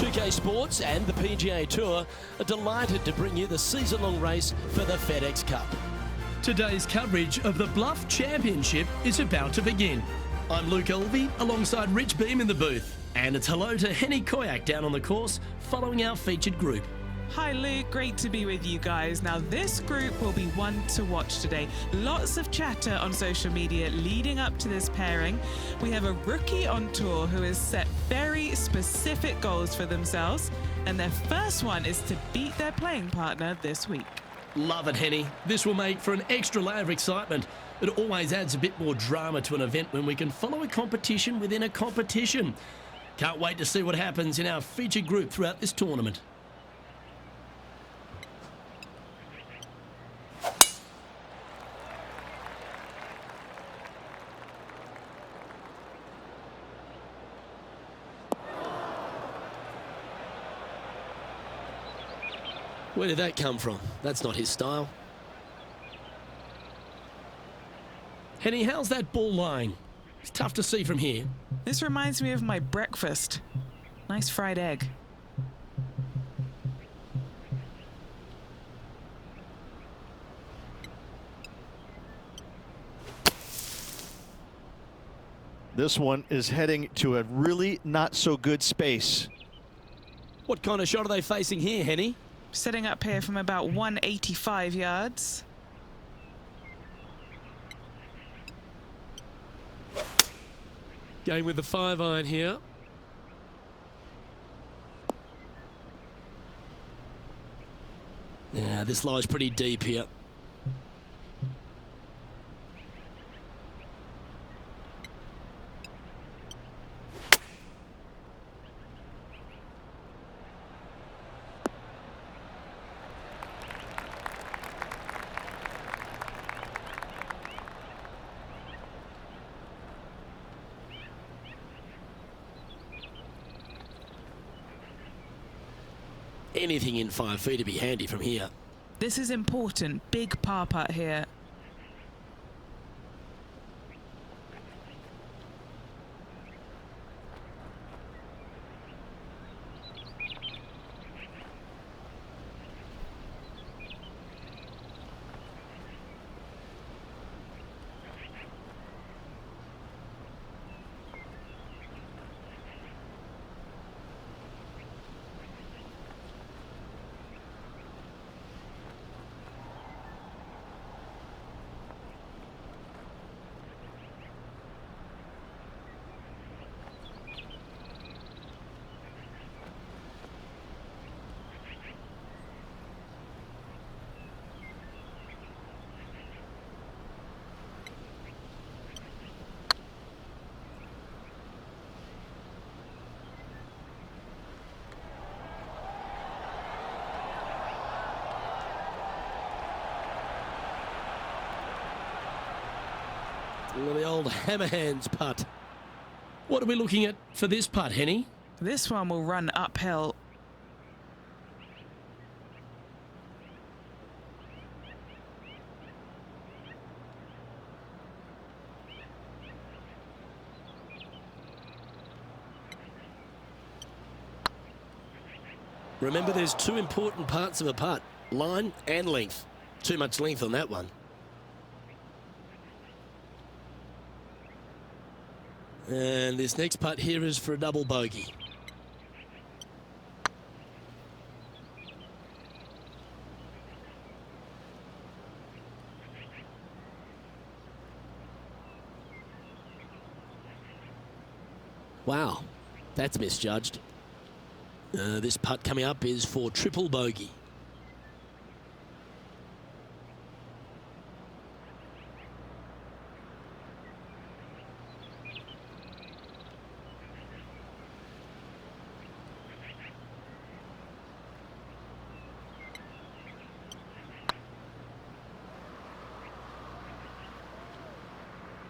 2K Sports and the PGA Tour are delighted to bring you the season-long race for the FedEx Cup. Today's coverage of the Bluff Championship is about to begin. I'm Luke Elvey alongside Rich Beam in the booth. And it's hello to Henny Koyak down on the course following our featured group. Hi Luke, great to be with you guys. Now this group will be one to watch today. Lots of chatter on social media leading up to this pairing. We have a rookie on tour who has set very specific goals for themselves, and their first one is to beat their playing partner this week. Love it, Henny. This will make for an extra layer of excitement. It always adds a bit more drama to an event when we can follow a competition within a competition. Can't wait to see what happens in our featured group throughout this tournament. Where did that come from? That's not his style. Henny, how's that ball lying? It's tough to see from here. This reminds me of my breakfast. Nice fried egg. This one is heading to a really not so good space. What kind of shot are they facing here, Henny? Setting up here from about 185 yards. Going with the 5-iron here. Yeah, this lies pretty deep here. Anything in 5 feet to be handy from here. This is important. Big par putt here. The old hammerhands putt. What are we looking at for this putt, Henny? This one will run uphill. Remember, there's two important parts of a putt: line and length. Too much length on that one. And this next putt here is for a double bogey. Wow, that's misjudged. This putt coming up is for triple bogey.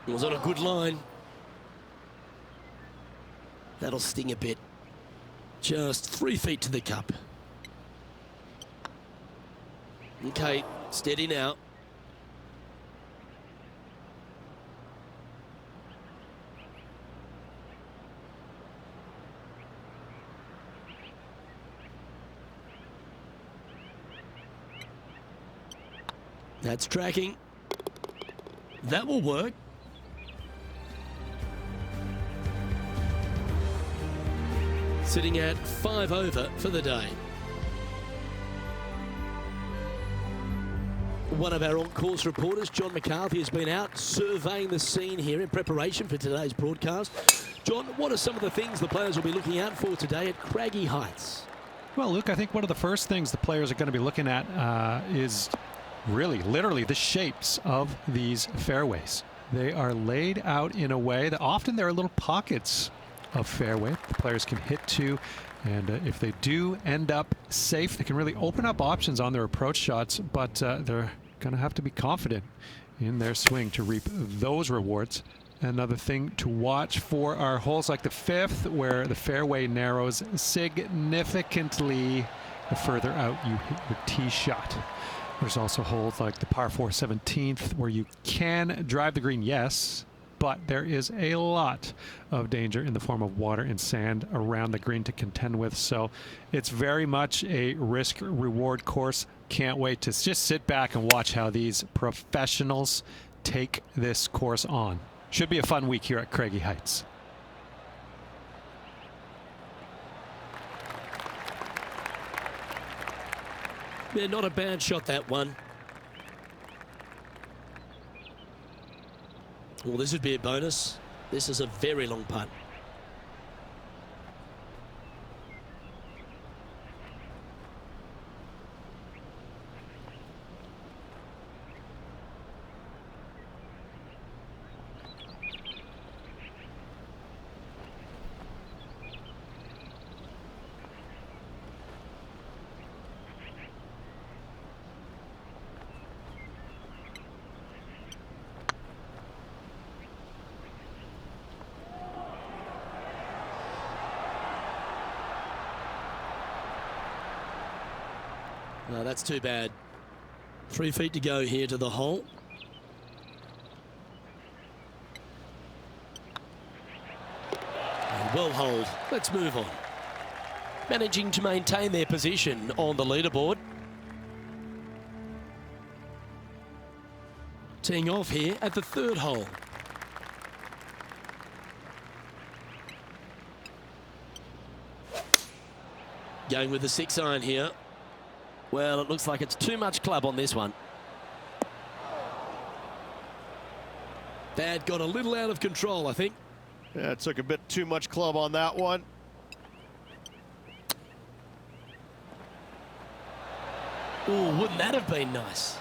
It was on a good line. That'll sting a bit. Just 3 feet to the cup. Okay, steady now. That's tracking. That will work. Sitting at 5 over for the day. One of our on-course reporters, John McCarthy, has been out surveying the scene here in preparation for today's broadcast. John, what are some of the things the players will be looking out for today at Craggy Heights? Well, Luke, I think one of the first things the players are going to be looking at is really, literally, the shapes of these fairways. They are laid out in a way that often there are little pockets of fairway the players can hit to, and if they do end up safe, they can really open up options on their approach shots, but they're going to have to be confident in their swing to reap those rewards. Another thing to watch for are holes like the 5th, where the fairway narrows significantly the further out you hit your tee shot. There's also holes like the par 4 17th, where you can drive the green, yes, but there is a lot of danger in the form of water and sand around the green to contend with. So it's very much a risk-reward course. Can't wait to just sit back and watch how these professionals take this course on. Should be a fun week here at Craggy Heights. Yeah, not a bad shot, that one. Well, this would be a bonus. This is a very long putt. No, that's too bad. 3 feet to go here to the hole. And well holed. Let's move on. Managing to maintain their position on the leaderboard. Teeing off here at the 3rd hole. Going with the 6-iron here. Well, it looks like it's too much club on this one. That got a little out of control, I think. Yeah, it took a bit too much club on that one. Oh, wouldn't that have been nice?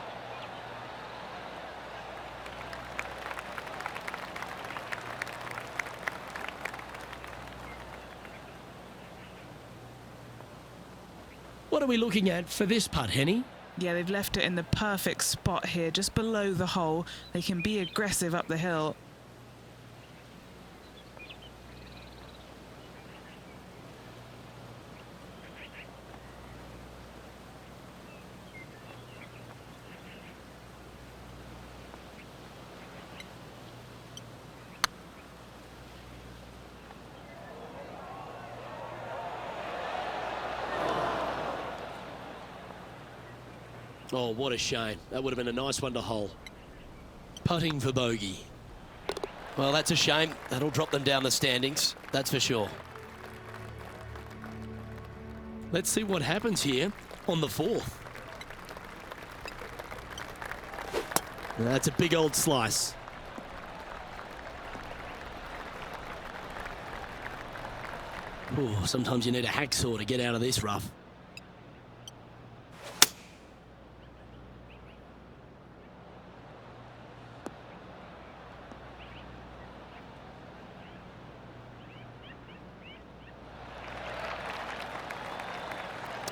What are we looking at for this putt, Henny? Yeah, they've left it in the perfect spot here, just below the hole. They can be aggressive up the hill. Oh, what a shame. That would have been a nice one to hole. Putting for bogey. Well, that's a shame. That'll drop them down the standings, that's for sure. Let's see what happens here on the 4th. That's a big old slice. Ooh, sometimes you need a hacksaw to get out of this rough.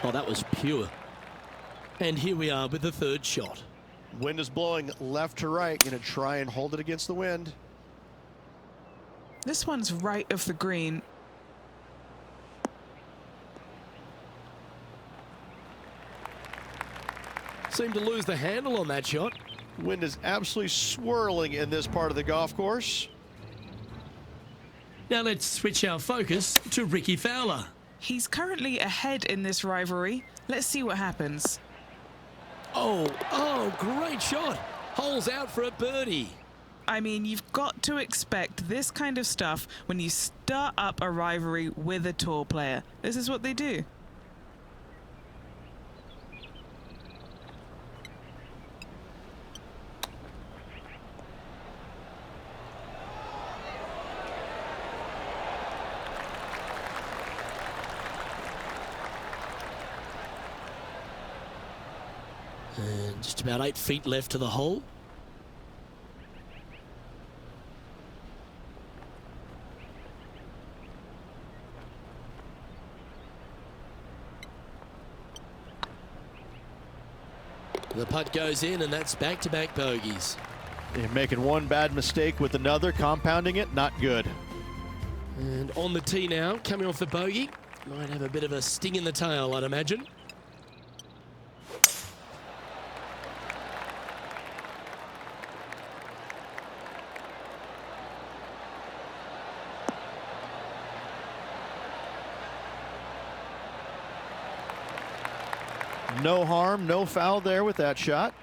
Oh, that was pure. And here we are with the 3rd shot. Wind is blowing left to right. Going to try and hold it against the wind. This one's right of the green. Seemed to lose the handle on that shot. Wind is absolutely swirling in this part of the golf course. Now let's switch our focus to Ricky Fowler. He's currently ahead in this rivalry. Let's see what happens. Oh, great shot. Holes out for a birdie. I mean, you've got to expect this kind of stuff when you start up a rivalry with a tour player. This is what they do. And just about 8 feet left to the hole. The putt goes in, and that's back-to-back bogeys. You're making one bad mistake with another, compounding it, not good. And on the tee now, coming off the bogey. Might have a bit of a sting in the tail, I'd imagine. No harm, no foul there with that shot.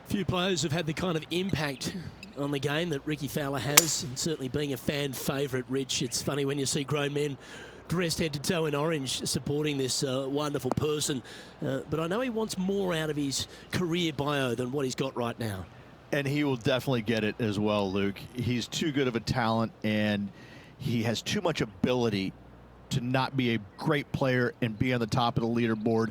Few players have had the kind of impact on the game that Ricky Fowler has, and certainly being a fan favourite, Rich. It's funny when you see grown men dressed head to toe in orange supporting this wonderful person, but I know he wants more out of his career bio than what he's got right now. And he will definitely get it as well, Luke. He's too good of a talent, and he has too much ability to not be a great player and be on the top of the leaderboard.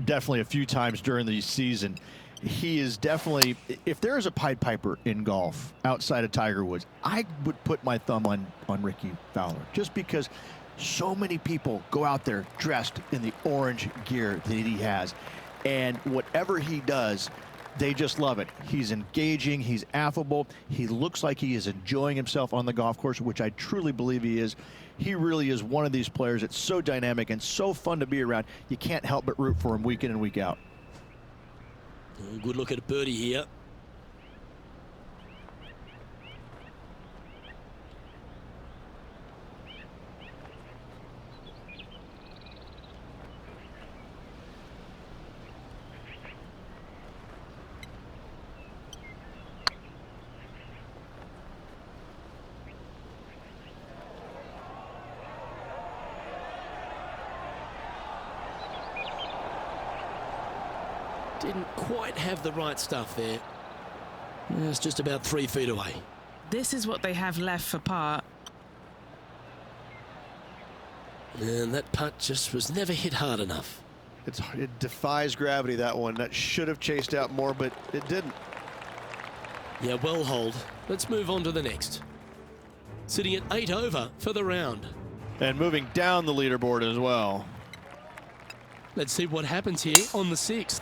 Definitely a few times during the season. He is definitely, if there is a Pied Piper in golf outside of Tiger Woods, I would put my thumb on Ricky Fowler, just because so many people go out there dressed in the orange gear that he has, and whatever he does, they just love it. He's engaging, he's affable, he looks like he is enjoying himself on the golf course, which I truly believe he is. He really is one of these players that's so dynamic and so fun to be around. You can't help but root for him week in and week out. Good look at a birdie here. Didn't quite have the right stuff there. It's just about 3 feet away. This is what they have left for par. And that putt just was never hit hard enough. It defies gravity, that one. That should have chased out more, but it didn't. Yeah, well holed. Let's move on to the next. Sitting at 8 over for the round. And moving down the leaderboard as well. Let's see what happens here on the 6th.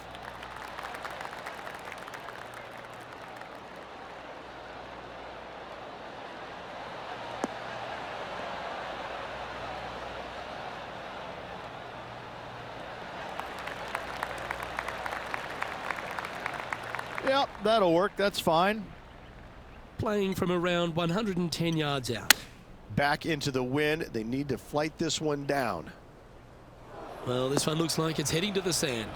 Yep, that'll work. That's fine. Playing from around 110 yards out. Back into the wind. They need to flight this one down. Well, this one looks like it's heading to the sand.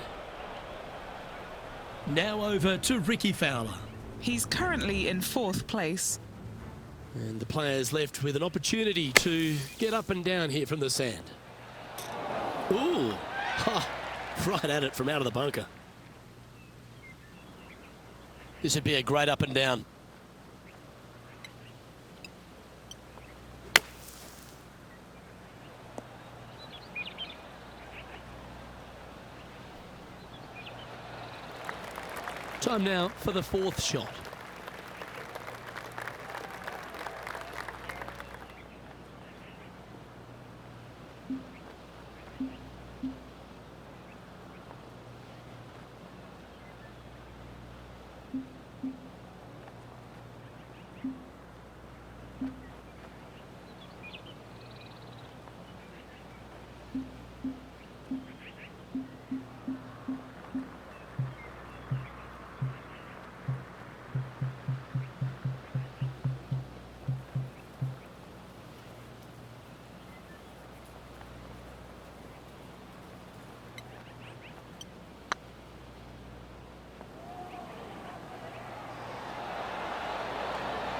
Now over to Ricky Fowler. He's currently in 4th place. And the players left with an opportunity to get up and down here from the sand. Ooh, ha, right at it from out of the bunker. This would be a great up and down. Time now for the 4th shot.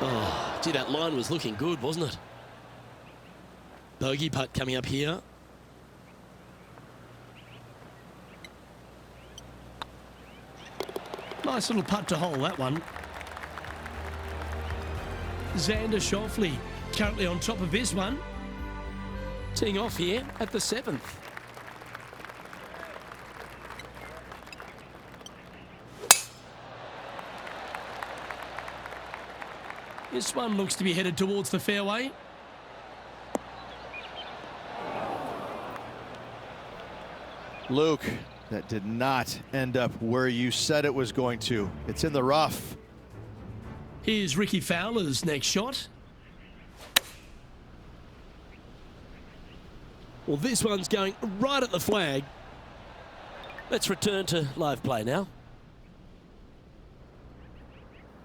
Oh, gee, that line was looking good, wasn't it? Bogey putt coming up here. Nice little putt to hole, that one. Xander Schauffele currently on top of this one. Teeing off here at the 7th. This one looks to be headed towards the fairway. Luke, that did not end up where you said it was going to. It's in the rough. Here's Ricky Fowler's next shot. Well, this one's going right at the flag. Let's return to live play now.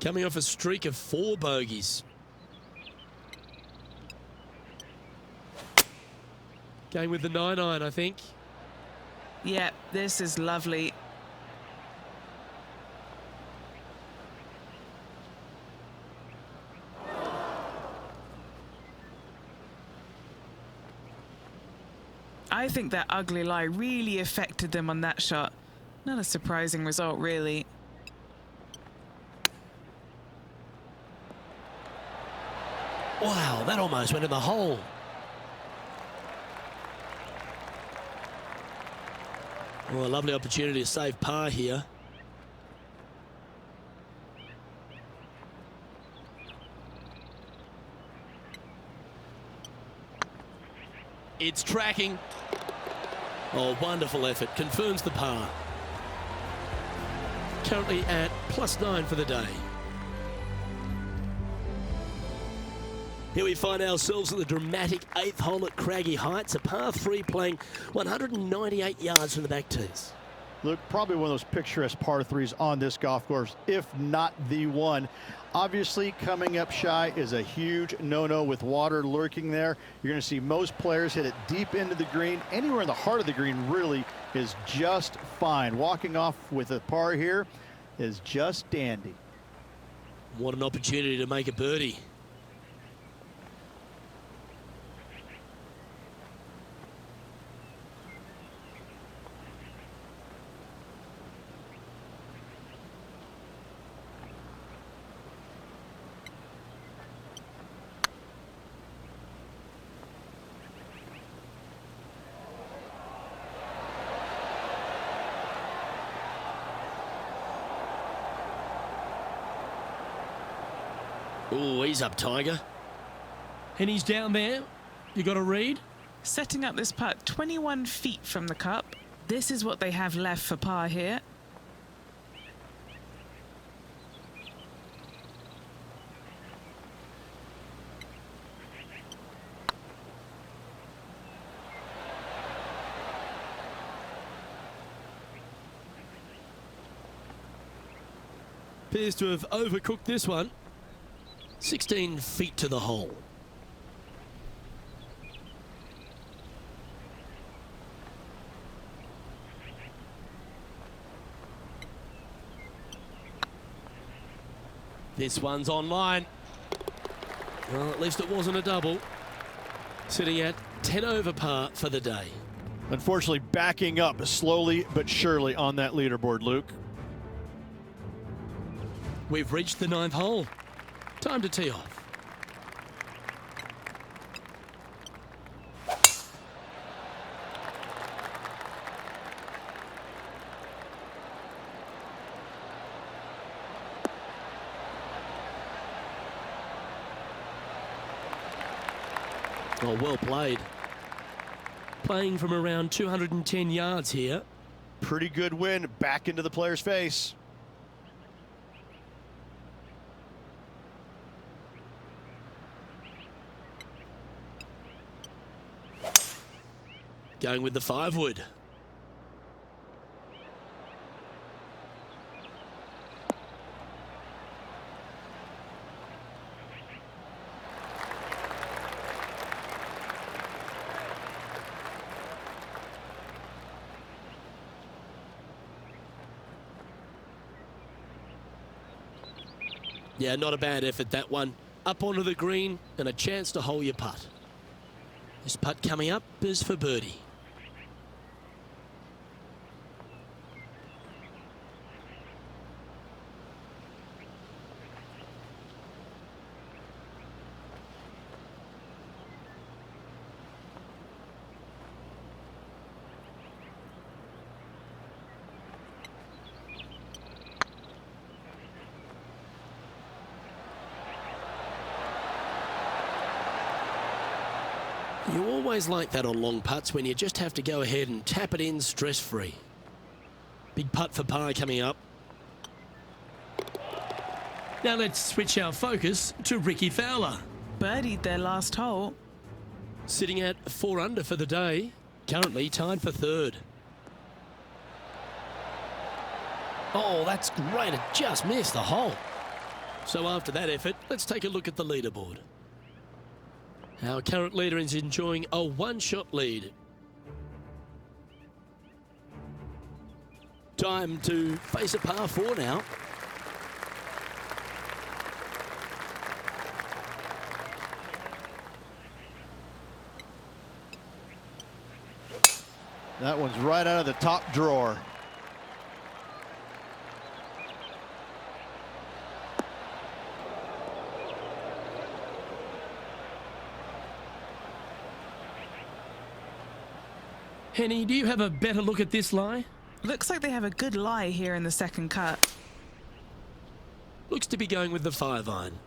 Coming off a streak of 4 bogeys. Going with the 9-iron, I think. Yeah, this is lovely. I think that ugly lie really affected them on that shot. Not a surprising result, really. Wow, that almost went in the hole. Well, a lovely opportunity to save par here. It's tracking. Oh, wonderful effort. Confirms the par. Currently at +9 for the day. Here we find ourselves at the dramatic 8th hole at Craggy Heights, a par 3 playing 198 yards from the back tees. Luke, probably one of those picturesque par 3s on this golf course, if not the one. Obviously, coming up shy is a huge no-no with water lurking there. You're going to see most players hit it deep into the green. Anywhere in the heart of the green really is just fine. Walking off with a par here is just dandy. What an opportunity to make a birdie. Oh, he's up, Tiger. And he's down there. You got to read. Setting up this putt 21 feet from the cup. This is what they have left for par here. Appears to have overcooked this one. 16 feet to the hole. This one's online. Well, at least it wasn't a double. Sitting at 10 over par for the day. Unfortunately, backing up slowly but surely on that leaderboard, Luke. We've reached the 9th hole. Time to tee off. Oh, well played. Playing from around 210 yards here. Pretty good win back into the player's face. Going with the 5-wood. Yeah, not a bad effort, that one. up onto the green and a chance to hole your putt. This putt coming up is for birdie. You always like that on long putts when you just have to go ahead and tap it in stress-free. Big putt for par coming up. Now let's switch our focus to Ricky Fowler. Birdied their last hole. Sitting at 4 under for the day, currently tied for third. Oh, that's great. It just missed the hole. So after that effort, let's take a look at the leaderboard. Our current leader is enjoying a one-shot lead. Time to face a par 4 now. That one's right out of the top drawer. Henny, do you have a better look at this lie? Looks like they have a good lie here in the second cut. Looks to be going with the 5-iron.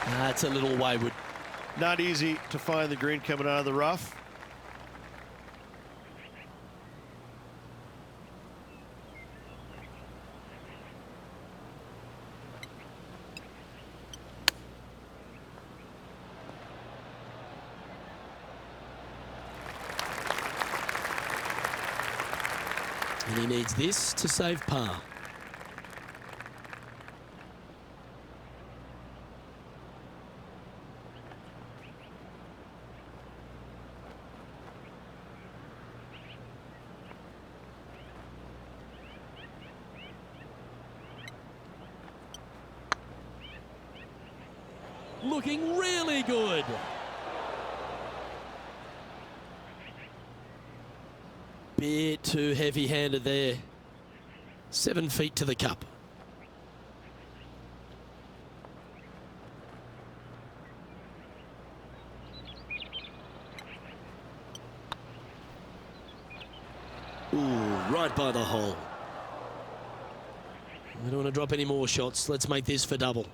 That's a little wayward. Not easy to find the green coming out of the rough. And he needs this to save par. Looking really good. Bit too heavy-handed there. 7 feet to the cup. Ooh, right by the hole. We don't want to drop any more shots. Let's make this for double.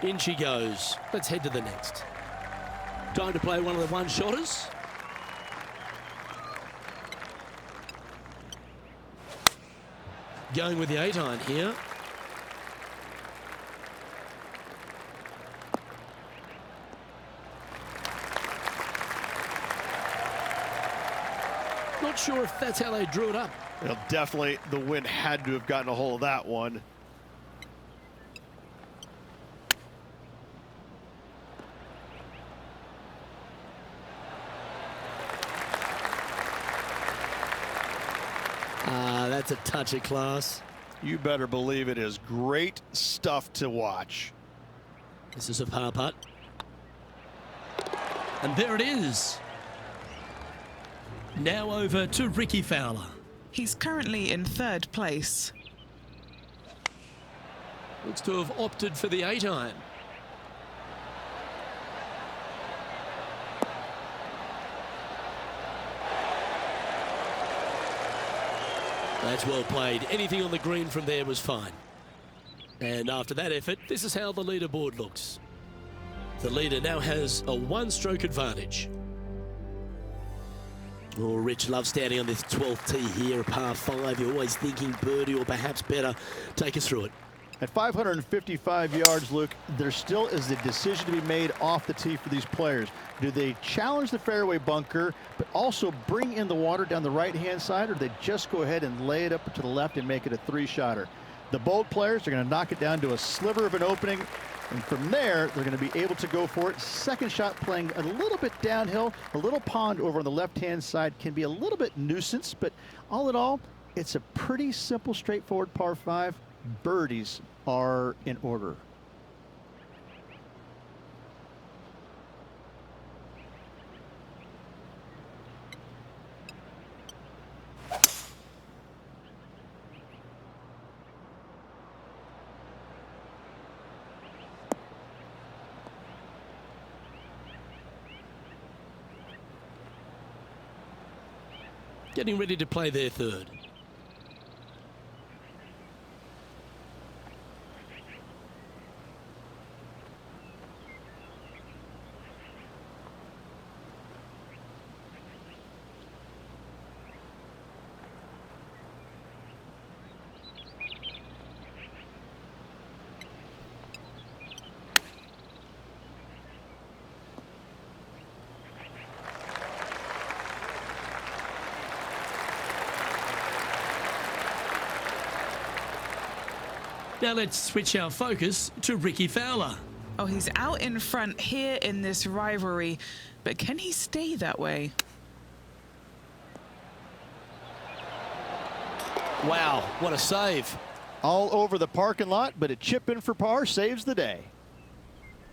In she goes. Let's head to the next. Time to play one of the one-shotters. Going with the 8-iron here. Not sure if that's how they drew it up. Well, definitely the wind had to have gotten a hold of that one. That's a touch of class. You better believe it is great stuff to watch. This is a par putt. And there it is. Now over to Ricky Fowler. He's currently in third place. Looks to have opted for the 8-iron. That's well played. Anything on the green from there was fine. And after that effort, this is how the leaderboard looks. The leader now has a one-stroke advantage. Oh, Rich loves standing on this 12th tee here, a par 5. You're always thinking birdie or perhaps better. Take us through it. At 555 yards, Luke, there still is a decision to be made off the tee for these players. Do they challenge the fairway bunker, but also bring in the water down the right-hand side, or do they just go ahead and lay it up to the left and make it a 3-shotter? The bold players are going to knock it down to a sliver of an opening And from there, they're going to be able to go for it. Second shot playing a little bit downhill. A little pond over on the left-hand side can be a little bit nuisance, but all in all, it's a pretty simple, straightforward par 5. Birdies are in order. Getting ready to play their third. Now let's switch our focus to Ricky Fowler. Oh, he's out in front here in this rivalry, but can he stay that way? Wow, what a save. All over the parking lot, but a chip in for par saves the day.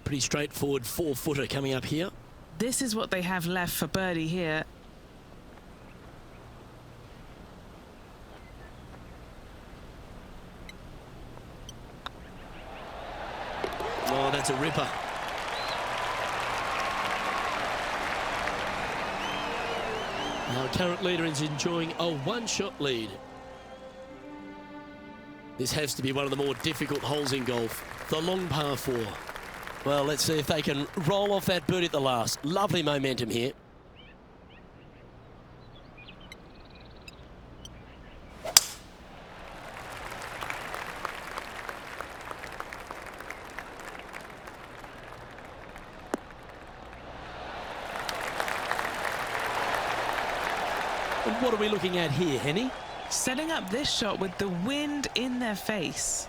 Pretty straightforward 4-footer coming up here. This is what they have left for birdie here. Oh, that's a ripper. Our current leader is enjoying a one-shot lead. This has to be one of the more difficult holes in golf, the long par 4. Well, let's see if they can roll off that birdie at the last. Lovely momentum here. And what are we looking at here, Henny? Setting up this shot with the wind in their face.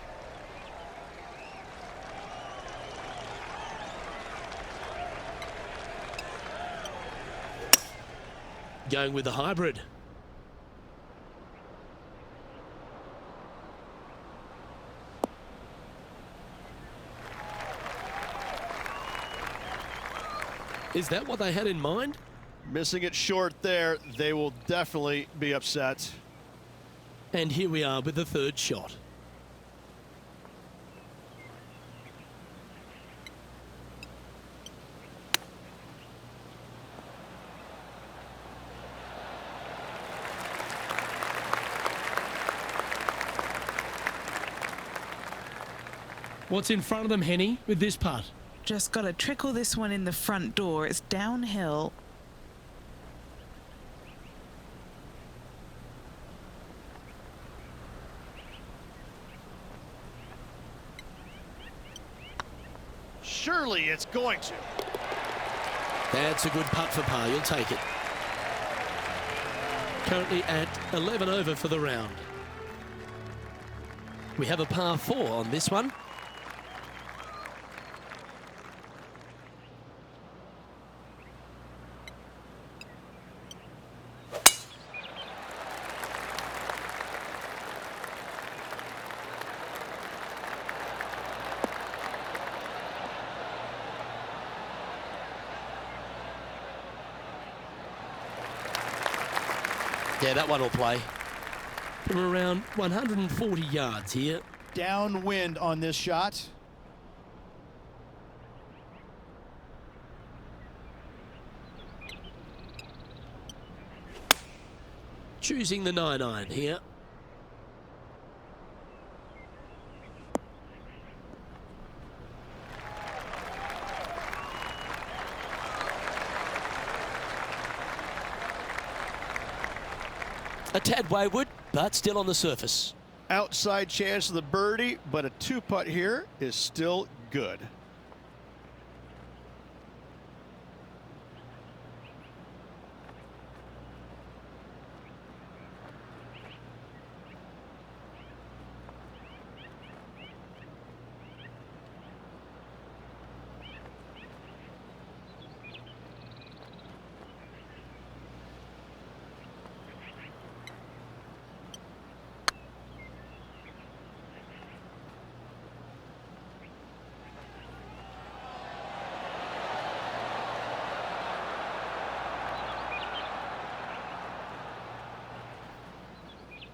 Going with the hybrid. Is that what they had in mind? Missing it short there. They will definitely be upset. And here we are with the third shot. What's in front of them, Henny, with this putt? Just got to trickle this one in the front door. It's downhill. Surely it's going to. That's a good putt for par. You'll take it. Currently at 11 over for the round. We have a par 4 on this one. Yeah, that one will play. From around 140 yards here. Downwind on this shot. Choosing the 9-iron here. A tad wayward, but still on the surface. Outside chance of the birdie, but a 2-putt here is still good.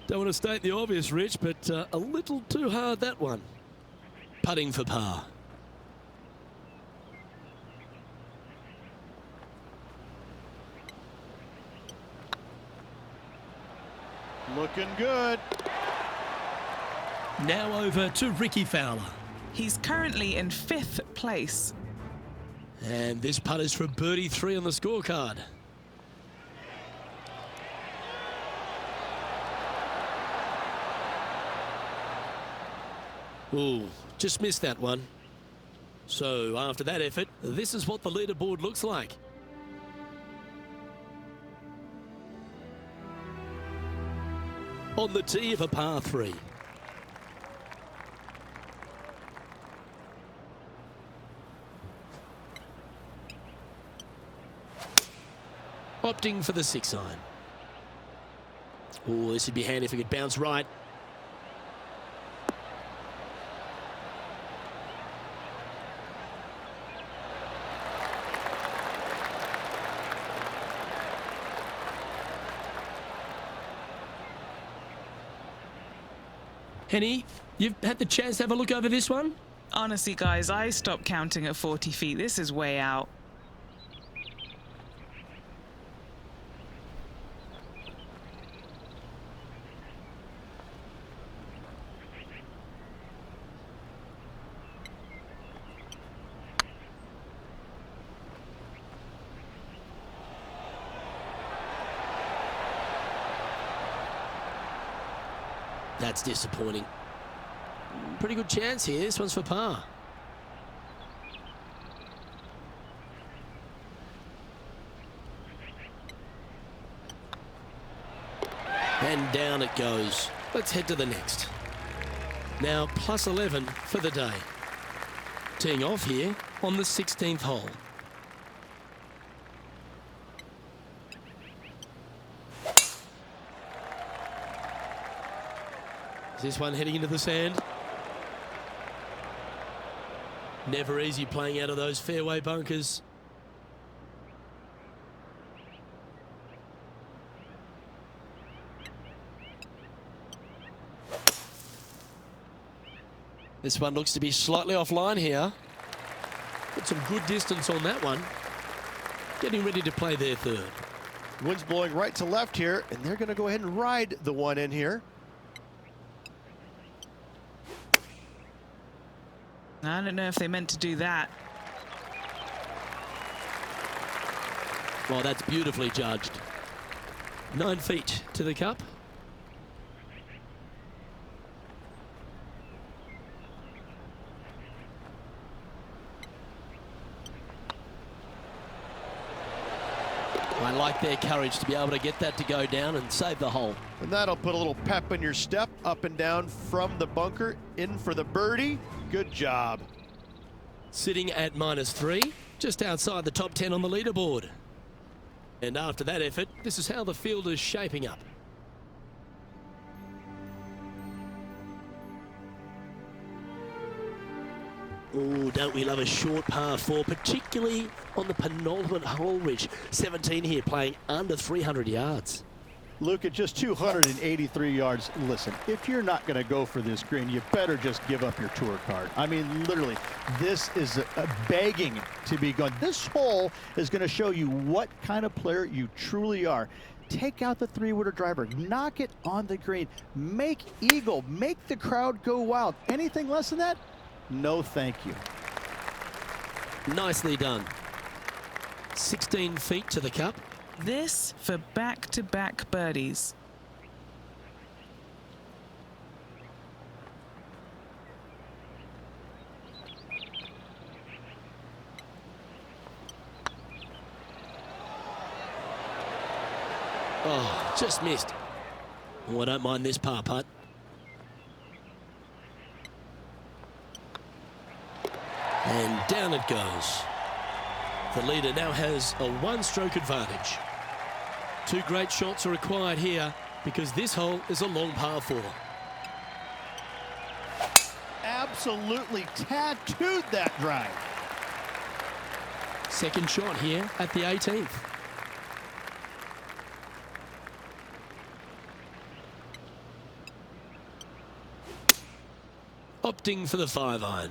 Don't want to state the obvious, Rich, but a little too hard, that one. Putting for par. Looking good. Now over to Ricky Fowler. He's currently in 5th place. And this putt is for birdie 3 on the scorecard. Ooh, just missed that one. So after that effort, this is what the leaderboard looks like. On the tee of a par 3. Opting for the 6 iron. Oh, this would be handy if it could bounce right. Henny, you've had the chance to have a look over this one? Honestly, guys, I stopped counting at 40 feet. This is way out. That's disappointing. Pretty good chance here. This one's for par. And down it goes. Let's head to the next. Now plus 11 for the day. Teeing off here on the 16th hole. This one heading into the sand. Never easy playing out of those fairway bunkers. This one looks to be slightly offline here. Got some good distance on that one. Getting ready to play their 3rd. Wind's blowing right to left here, and they're going to go ahead and ride the one in here. I don't know if they meant to do that. Well, that's beautifully judged. 9 feet to the cup. I like their courage to be able to get that to go down and save the hole. And that'll put a little pep in your step, up and down from the bunker, in for the birdie. Good job. Sitting at -3, just outside the top 10 on the leaderboard. And after that effort, this is how the field is shaping up. Oh, don't we love a short par 4, particularly on the penultimate hole, Rich. 17 here, playing under 300 yards. Luke, at just 283 yards, listen, if you're not going to go for this green, you better just give up your tour card. I mean, literally, this is a begging to be gone. This hole is going to show you what kind of player you truly are. Take out the 3-wooder driver, knock it on the green, make eagle, make the crowd go wild. Anything less than that? No, thank you. Nicely done. 16 feet to the cup. This for back-to-back birdies. Oh, just missed. Oh, I don't mind this par putt. And down it goes. The leader now has a 1-stroke advantage. 2 great shots are required here because this hole is a long par 4. Absolutely tattooed that drive. Second shot here at the 18th. Opting for the 5-iron.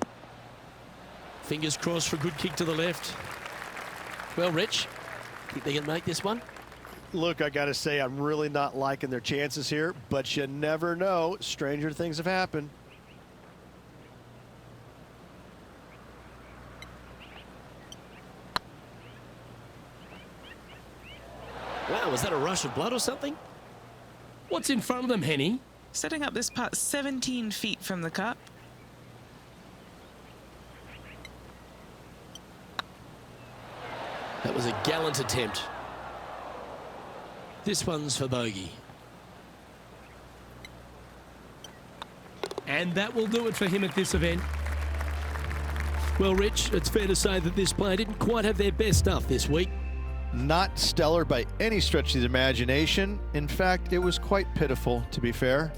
Fingers crossed for a good kick to the left. Well, Rich, think they can make this one? Look, I got to say, I'm really not liking their chances here, but you never know. Stranger things have happened. Wow, was that a rush of blood or something? What's in front of them, Henny? Setting up this putt 17 feet from the cup. That was a gallant attempt. This one's for bogey. And that will do it for him at this event. Well, Rich, it's fair to say that this player didn't quite have their best stuff this week. Not stellar by any stretch of the imagination. In fact, it was quite pitiful, to be fair.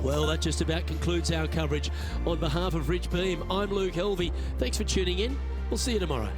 Well, that just about concludes our coverage. On behalf of Rich Beam, I'm Luke Helvey. Thanks for tuning in. We'll see you tomorrow.